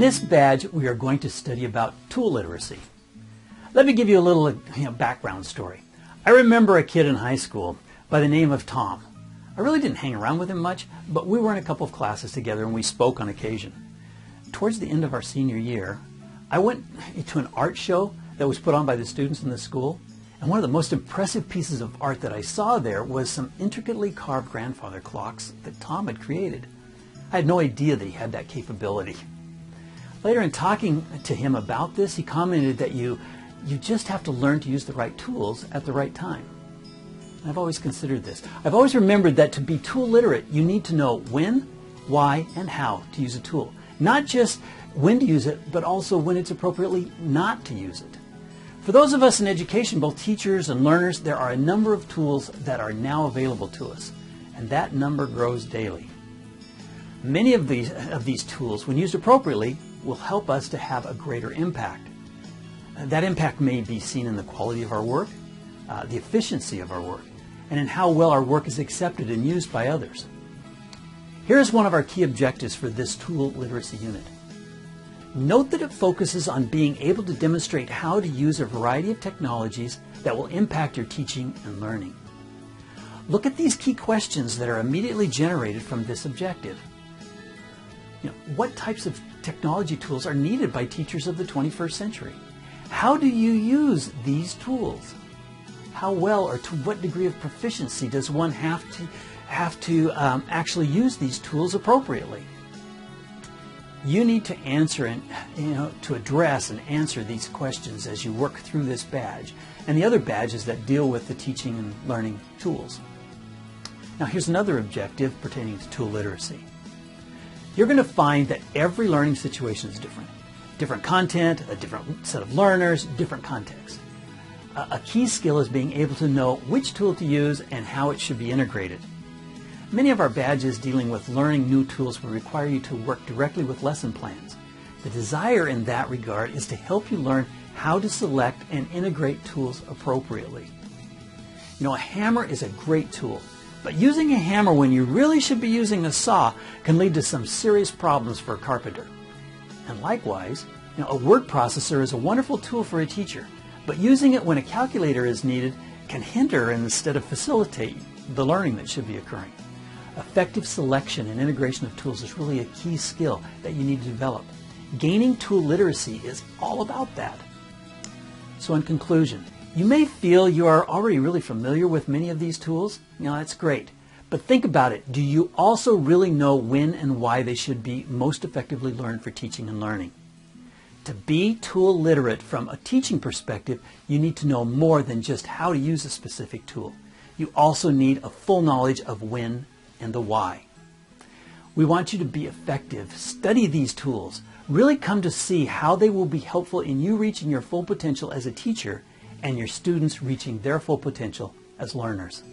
this badge, we are going to study about tool literacy. Let me give you a little background story. I remember a kid in high school by the name of Tom. I really didn't hang around with him much, but we were in a couple of classes together and we spoke on occasion. Towards the end of our senior year, I went to an art show that was put on by the students in the school, and one of the most impressive pieces of art that I saw there was some intricately carved grandfather clocks that Tom had created. I had no idea that he had that capability. Later in talking to him about this, he commented that you just have to learn to use the right tools at the right time. I've always considered this. I've always remembered that to be tool literate, you need to know when, why, and how to use a tool. Not just when to use it, but also when it's appropriately not to use it. For those of us in education, both teachers and learners, there are a number of tools that are now available to us, and that number grows daily. Many of these tools, when used appropriately, will help us to have a greater impact. That impact may be seen in the quality of our work, the efficiency of our work, and in how well our work is accepted and used by others. Here's one of our key objectives for this tool literacy unit. Note that it focuses on being able to demonstrate how to use a variety of technologies that will impact your teaching and learning. Look at these key questions that are immediately generated from this objective. What types of technology tools are needed by teachers of the 21st century? How do you use these tools? How well or to what degree of proficiency does one have to actually use these tools appropriately? You need to answer and to address and answer these questions as you work through this badge and the other badges that deal with the teaching and learning tools. Now here's another objective pertaining to tool literacy. You're going to find that every learning situation is different. Different content, a different set of learners, different context. A key skill is being able to know which tool to use and how it should be integrated. Many of our badges dealing with learning new tools will require you to work directly with lesson plans. The desire in that regard is to help you learn how to select and integrate tools appropriately. A hammer is a great tool, but using a hammer when you really should be using a saw can lead to some serious problems for a carpenter. And likewise, a word processor is a wonderful tool for a teacher, but using it when a calculator is needed can hinder instead of facilitate the learning that should be occurring. Effective selection and integration of tools is really a key skill that you need to develop. Gaining tool literacy is all about that. So in conclusion, you may feel you are already really familiar with many of these tools. That's great. But think about it. Do you also really know when and why they should be most effectively learned for teaching and learning? To be tool literate from a teaching perspective, you need to know more than just how to use a specific tool. You also need a full knowledge of when and the why. We want you to be effective, study these tools, really come to see how they will be helpful in you reaching your full potential as a teacher and your students reaching their full potential as learners.